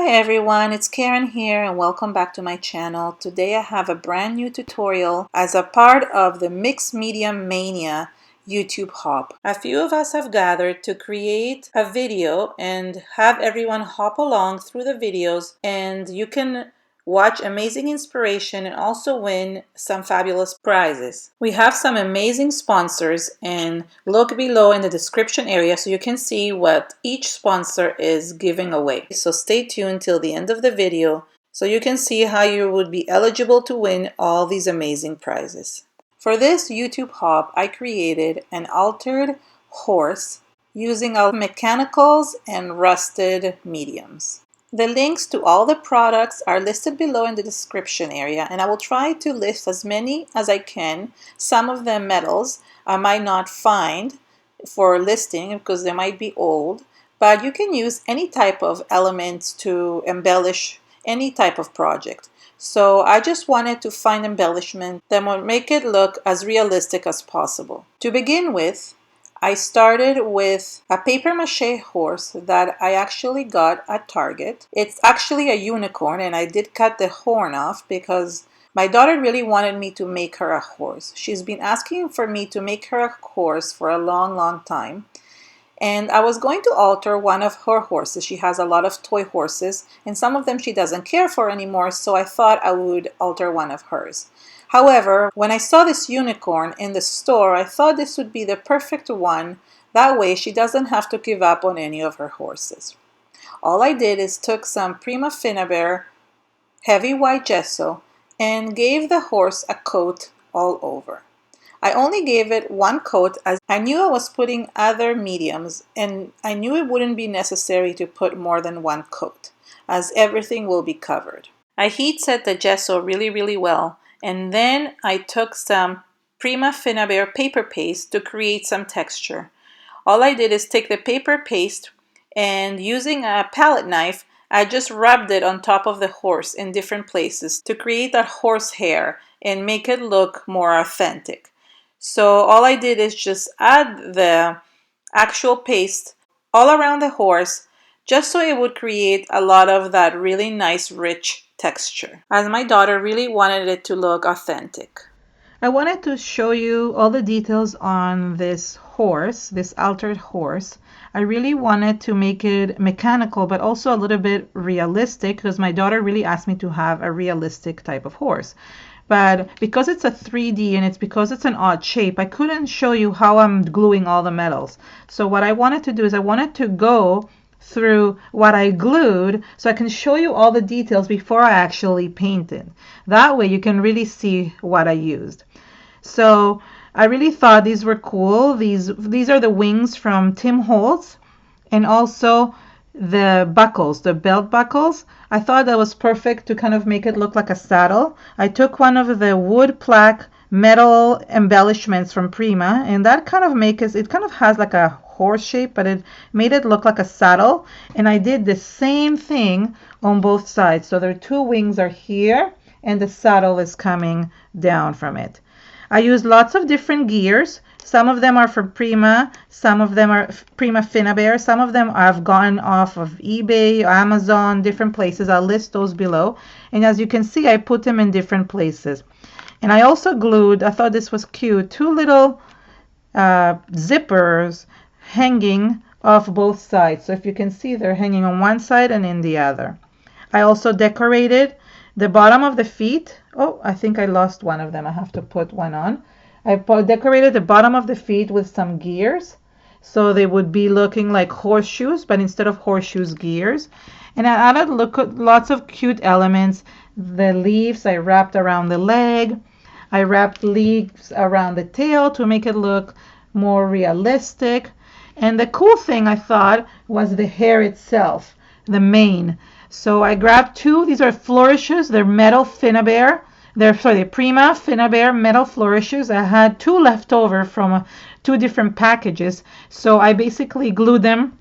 Hi everyone, it's Karen here and welcome back to my channel. Today I have a brand new tutorial as a part of the Mixed Media Mania YouTube hop. A few of us have gathered to create a video and have everyone hop along through the videos, and you can watch amazing inspiration and also win some fabulous prizes. We have some amazing sponsors, and look below in the description area so you can see what each sponsor is giving away. So stay tuned till the end of the video so you can see how you would be eligible to win all these amazing prizes. For this YouTube hop, I created an altered horse using our mechanicals and rusted mediums. The links to all the products are listed below in the description area, and I will try to list as many as I can. Some of the metals I might not find for listing because they might be old, but you can use any type of elements to embellish any type of project. So I just wanted to find embellishment that would make it look as realistic as possible. To begin with, I started with a paper mache horse that I actually got at Target. It's actually a unicorn, and I did cut the horn off because my daughter really wanted me to make her a horse. She's been asking for me to make her a horse for a long time. And I was going to alter one of her horses. She has a lot of toy horses, and some of them she doesn't care for anymore, so I thought I would alter one of hers. However, when I saw this unicorn in the store, I thought this would be the perfect one. That way she doesn't have to give up on any of her horses. All I did is took some Prima Finnabair heavy white gesso and gave the horse a coat all over. I only gave it one coat as I knew I was putting other mediums, and I knew it wouldn't be necessary to put more than one coat as everything will be covered. I heat set the gesso really well, and then I took some Prima Finnabair paper paste to create some texture. All I did is take the paper paste and using a palette knife, I just rubbed it on top of the horse in different places to create that horse hair and make it look more authentic. So all I did is just add the actual paste all around the horse just so it would create a lot of that really nice rich texture, as my daughter really wanted it to look authentic. I wanted to show you all the details on this horse, this altered horse. I really wanted to make it mechanical but also a little bit realistic because my daughter really asked me to have a realistic type of horse. But because it's a 3D and it's because it's an odd shape, I couldn't show you how I'm gluing all the metals. So what I wanted to do is I wanted to go through what I glued so I can show you all the details before I actually painted. That way you can really see what I used. So I really thought these were cool. These are the wings from Tim Holtz, and also the buckles, the belt buckles. I thought that was perfect to kind of make it look like a saddle. I took one of the wood plaque metal embellishments from Prima, and that kind of makes it kind of has like a horse shape, but it made it look like a saddle. And I did the same thing on both sides. So their two wings are here and the saddle is coming down from it. I used lots of different gears. Some of them are from Prima, some of them are Prima Finnabair, some of them I've gotten off of eBay, Amazon, different places. I'll list those below. And as you can see, I put them in different places. And I also glued, I thought this was cute, two little zippers hanging off both sides. So if you can see, they're hanging on one side and in the other. I also decorated the bottom of the feet. Oh, I think I lost one of them. I have to put one on. I decorated the bottom of the feet with some gears so they would be looking like horseshoes, but instead of horseshoes, gears. And I added lots of cute elements. The leaves I wrapped around the leg. I wrapped leaves around the tail to make it look more realistic. And the cool thing I thought was the hair itself, the mane. So I grabbed two. These are flourishes. They're metal Finnabair. They're Prima Finnabair metal flourishes. I had two left over from two different packages. So I basically glued them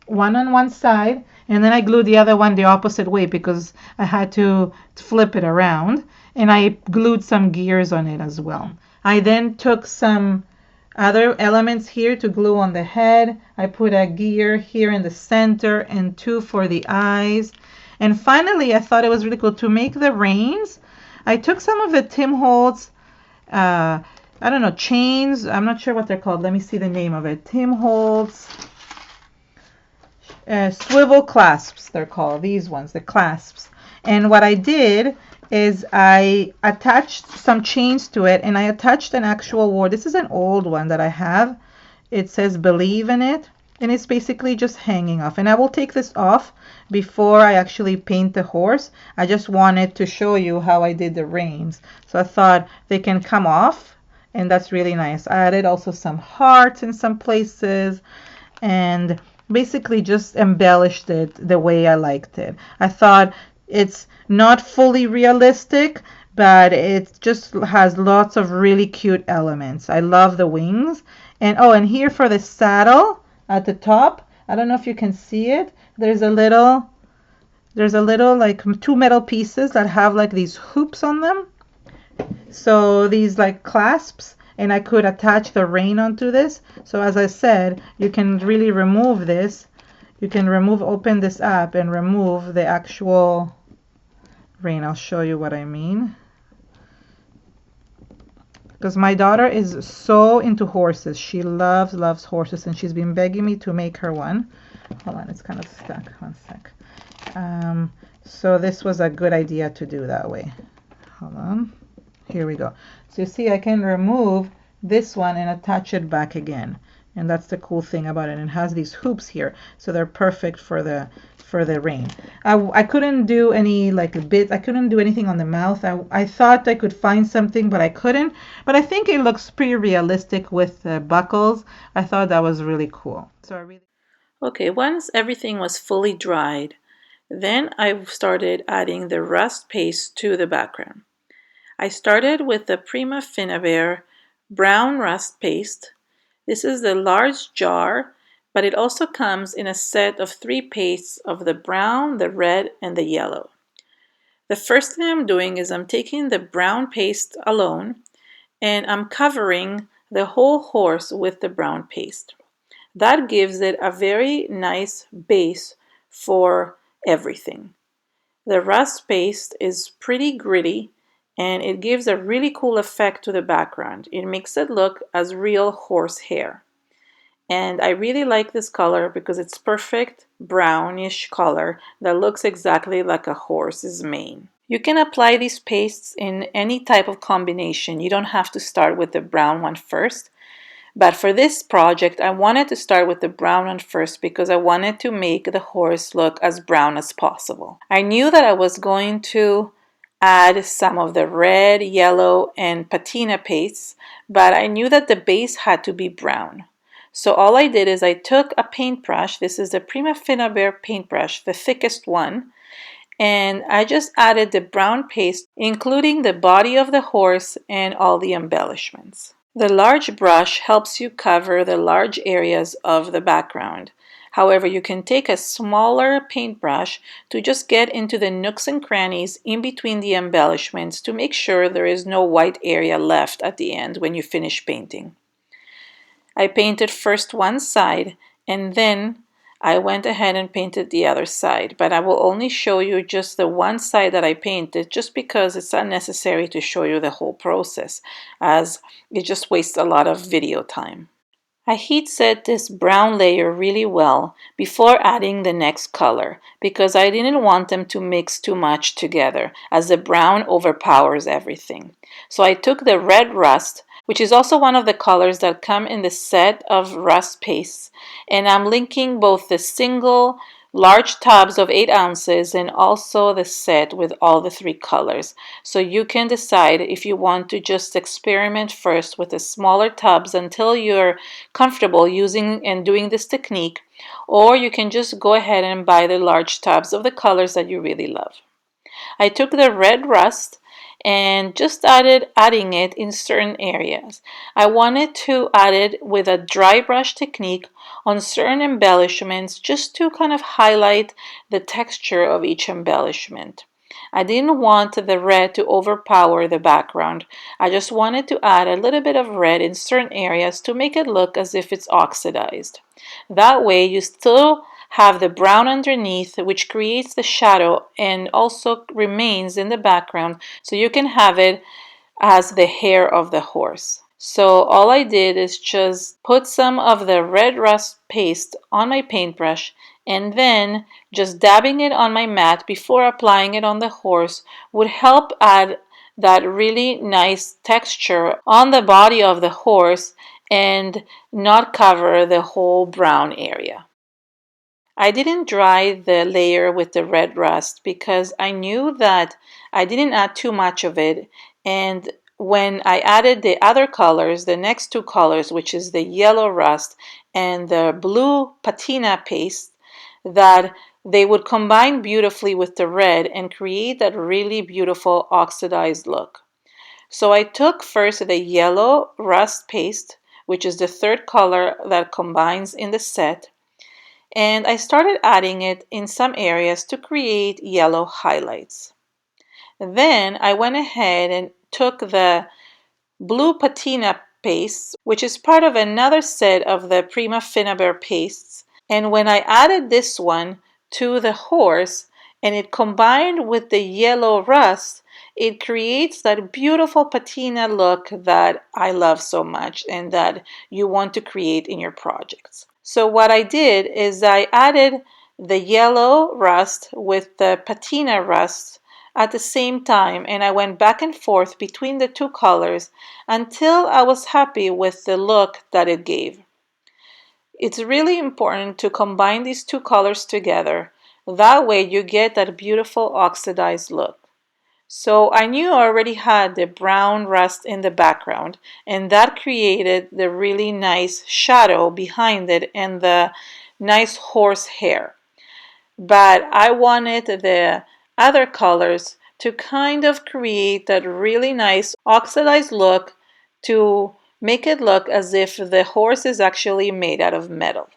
one on one side, and then I glued the other one the opposite way because I had to flip it around. And I glued some gears on it as well. I then took some other elements here to glue on the head. I put a gear here in the center and two for the eyes. And finally, I thought it was really cool to make the reins. I took some of the Tim Holtz, I don't know, chains. I'm not sure what they're called. Let me see the name of it. Tim Holtz swivel clasps, they're called. These ones, the clasps. And what I did is I attached some chains to it, and I attached an actual word. This is an old one that I have. It says believe in it, and it's basically just hanging off. And I will take this off before I actually paint the horse. I just wanted to show you how I did the reins. So I thought they can come off, and that's really nice. I added also some hearts in some places, and basically just embellished it the way I liked it. I thought it's not fully realistic, but it just has lots of really cute elements. I love the wings. And oh, and here for the saddle at the top, I don't know if you can see it. There's a little like two metal pieces that have like these hoops on them. So these like clasps, and I could attach the rein onto this. So as I said, you can really remove this. You can open this up and remove the actual rein. I'll show you what I mean. Because my daughter is so into horses. She loves horses, and she's been begging me to make her one. Hold on, it's kind of stuck. One sec. So this was a good idea to do that way. Hold on. Here we go. So you see, I can remove this one and attach it back again. And that's the cool thing about it. It has these hoops here, so they're perfect for the rein. I couldn't do any like bits. I couldn't do anything on the mouth. I thought I could find something, but I couldn't. But I think it looks pretty realistic with the buckles. I thought that was really cool. Okay, once everything was fully dried, then I started adding the rust paste to the background. I started with the Prima Finnabair brown rust paste. This is the large jar, but it also comes in a set of 3 pastes of the brown, the red, and the yellow. The first thing I'm doing is I'm taking the brown paste alone, and I'm covering the whole horse with the brown paste. That gives it a very nice base for everything. The rust paste is pretty gritty, and it gives a really cool effect to the background. It makes it look as real horse hair. And I really like this color because it's perfect brownish color that looks exactly like a horse's mane. You can apply these pastes in any type of combination. You don't have to start with the brown one first. But for this project, I wanted to start with the brown one first because I wanted to make the horse look as brown as possible. I knew that I was going to add some of the red, yellow, and patina pastes, but I knew that the base had to be brown. So all I did is I took a paintbrush. This is the Prima Finnabair paintbrush, the thickest one, and I just added the brown paste, including the body of the horse and all the embellishments. The large brush helps you cover the large areas of the background. However, you can take a smaller paintbrush to just get into the nooks and crannies in between the embellishments to make sure there is no white area left at the end when you finish painting. I painted first one side, and then I went ahead and painted the other side, but I will only show you just the one side that I painted just because it's unnecessary to show you the whole process, as it just wastes a lot of video time. I heat set this brown layer really well before adding the next color because I didn't want them to mix too much together as the brown overpowers everything. So I took the red rust, which is also one of the colors that come in the set of rust pastes, and I'm linking both the single large tubs of 8 ounces and also the set with all the 3 colors. So you can decide if you want to just experiment first with the smaller tubs until you're comfortable using and doing this technique, or you can just go ahead and buy the large tubs of the colors that you really love. I took the red rust and just adding it in certain areas. I wanted to add it with a dry brush technique on certain embellishments just to kind of highlight the texture of each embellishment. I didn't want the red to overpower the background. I just wanted to add a little bit of red in certain areas to make it look as if it's oxidized. That way you still have the brown underneath, which creates the shadow and also remains in the background, so you can have it as the hair of the horse. So all I did is just put some of the red rust paste on my paintbrush, and then just dabbing it on my mat before applying it on the horse would help add that really nice texture on the body of the horse and not cover the whole brown area. I didn't dry the layer with the red rust because I knew that I didn't add too much of it, and when I added the other colors, the next two colors, which is the yellow rust and the blue patina paste, that they would combine beautifully with the red and create that really beautiful oxidized look. So I took first the yellow rust paste, which is the third color that combines in the set, and I started adding it in some areas to create yellow highlights. Then I went ahead and took the blue patina paste, which is part of another set of the Prima Finnabair pastes, and when I added this one to the horse and it combined with the yellow rust, it creates that beautiful patina look that I love so much and that you want to create in your projects. So what I did is I added the yellow rust with the patina rust at the same time, and I went back and forth between the two colors until I was happy with the look that it gave. It's really important to combine these two colors together. That way you get that beautiful oxidized look. So I knew I already had the brown rust in the background, and that created the really nice shadow behind it and the nice horse hair. But I wanted the other colors to kind of create that really nice oxidized look to make it look as if the horse is actually made out of metal.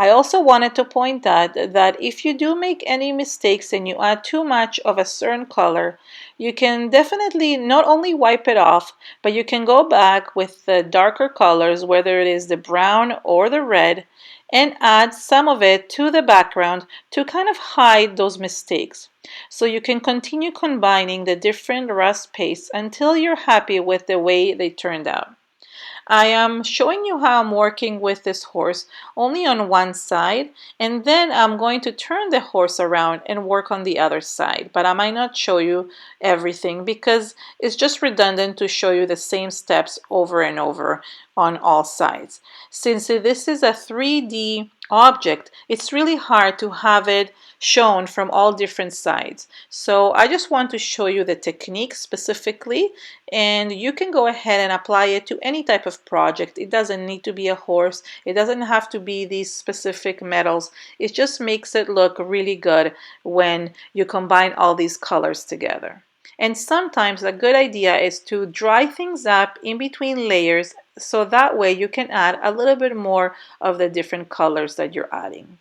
I also wanted to point out that if you do make any mistakes and you add too much of a certain color, you can definitely not only wipe it off, but you can go back with the darker colors, whether it is the brown or the red, and add some of it to the background to kind of hide those mistakes. So you can continue combining the different rust pastes until you're happy with the way they turned out. I am showing you how I'm working with this horse only on one side, and then I'm going to turn the horse around and work on the other side, but I might not show you everything because it's just redundant to show you the same steps over and over on all sides. Since this is a 3D object, it's really hard to have it shown from all different sides. So I just want to show you the technique specifically, and you can go ahead and apply it to any type of project. It doesn't need to be a horse. It doesn't have to be these specific metals. It just makes it look really good when you combine all these colors together. And sometimes a good idea is to dry things up in between layers so that way you can add a little bit more of the different colors that you're adding.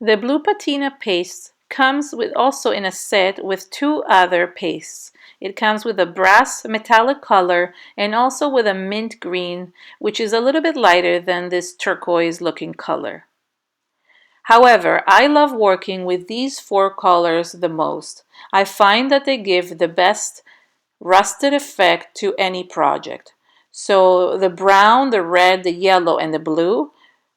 The blue patina paste comes with also in a set with two other pastes. It comes with a brass metallic color and also with a mint green, which is a little bit lighter than this turquoise looking color. However, I love working with these four colors the most. I find that they give the best rusted effect to any project. So the brown, the red, the yellow, and the blue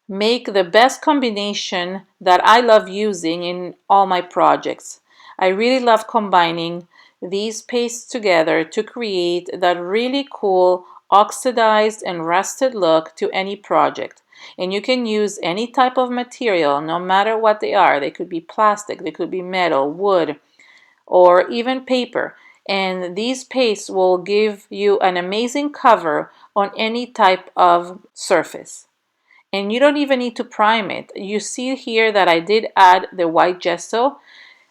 make the best combination that I love using in all my projects. I really love combining these pastes together to create that really cool oxidized and rusted look to any project. And you can use any type of material, no matter what they are. They could be plastic, they could be metal, wood, or even paper. And these pastes will give you an amazing cover on any type of surface. And you don't even need to prime it. You see here that I did add the white gesso.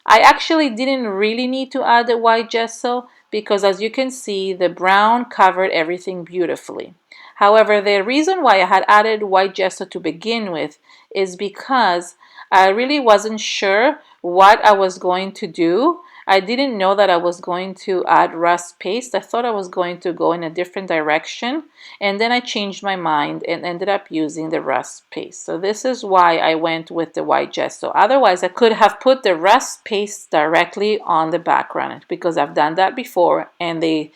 I actually didn't really need to add the white gesso because, as you can see, the brown covered everything beautifully. However, the reason why I had added white gesso to begin with is because I really wasn't sure what I was going to do. I didn't know that I was going to add rust paste. I thought I was going to go in a different direction, and then I changed my mind and ended up using the rust paste. So this is why I went with the white gesso. Otherwise, I could have put the rust paste directly on the background because I've done that before and they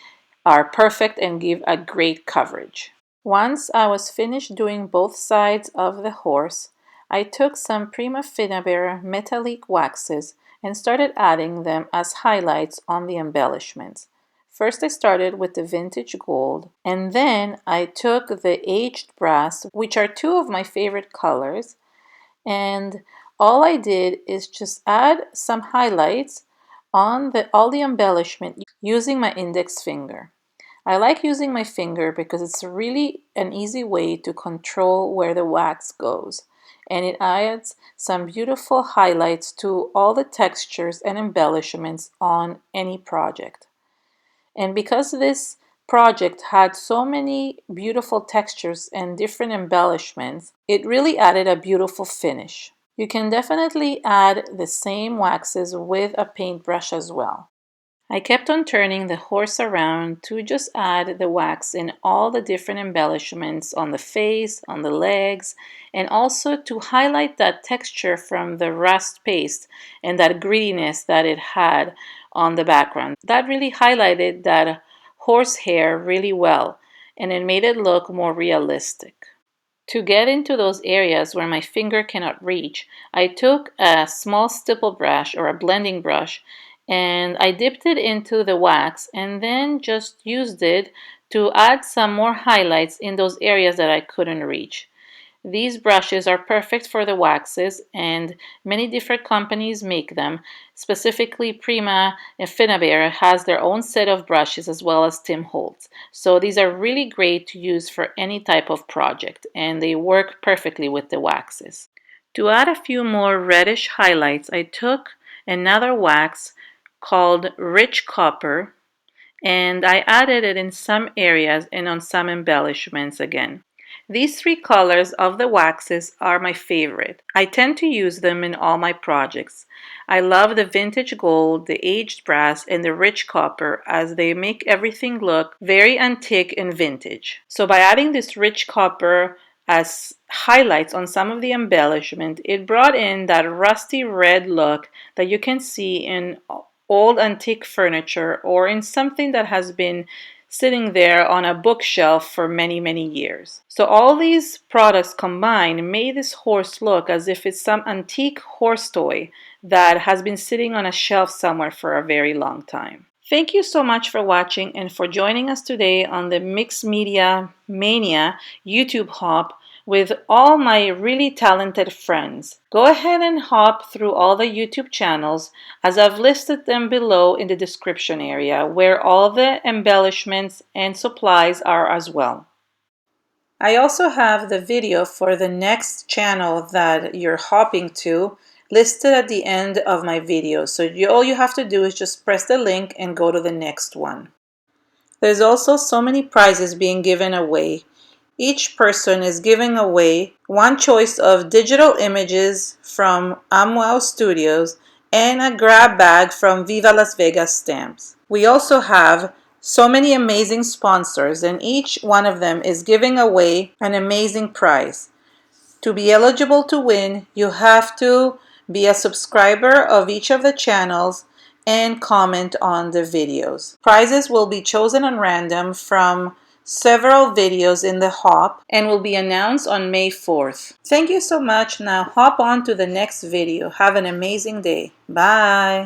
are perfect and give a great coverage. Once I was finished doing both sides of the horse, I took some Prima Finnabair Metallique waxes and started adding them as highlights on the embellishments. First I started with the vintage gold, and then I took the aged brass, which are two of my favorite colors, and all I did is just add some highlights on all the embellishment using my index finger. I like using my finger because it's really an easy way to control where the wax goes, and it adds some beautiful highlights to all the textures and embellishments on any project. And because this project had so many beautiful textures and different embellishments, it really added a beautiful finish. You can definitely add the same waxes with a paintbrush as well. I kept on turning the horse around to just add the wax in all the different embellishments on the face, on the legs, and also to highlight that texture from the rust paste and that grittiness that it had on the background. That really highlighted that horse hair really well, and it made it look more realistic. To get into those areas where my finger cannot reach, I took a small stipple brush or a blending brush and I dipped it into the wax and then just used it to add some more highlights in those areas that I couldn't reach. These brushes are perfect for the waxes and many different companies make them. Specifically, Prima and Finnabair has their own set of brushes as well as Holtz. So these are really great to use for any type of project and they work perfectly with the waxes. To add a few more reddish highlights, I took another wax called Rich Copper and I added it in some areas and on some embellishments again. These three colors of the waxes are my favorite. I tend to use them in all my projects. I love the vintage gold, the aged brass, and the rich copper as they make everything look very antique and vintage. So by adding this rich copper as highlights on some of the embellishment, it brought in that rusty red look that you can see in old antique furniture or in something that has been sitting there on a bookshelf for many, many years. So all these products combined made this horse look as if it's some antique horse toy that has been sitting on a shelf somewhere for a very long time. Thank you so much for watching and for joining us today on the Mixed Media Mania YouTube hop with all my really talented friends. Go ahead and hop through all the YouTube channels as I've listed them below in the description area where all the embellishments and supplies are as well. I also have the video for the next channel that you're hopping to listed at the end of my video. So all you have to do is just press the link and go to the next one. There's also so many prizes being given away. Each person is giving away one choice of digital images from Amwow Studios and a grab bag from Viva Las Vegas Stamps. We also have so many amazing sponsors and each one of them is giving away an amazing prize. To be eligible to win, you have to be a subscriber of each of the channels and comment on the videos. Prizes will be chosen on random from several videos in the hop and will be announced on May 4th. Thank you so much. Now hop on to the next video. Have an amazing day. Bye.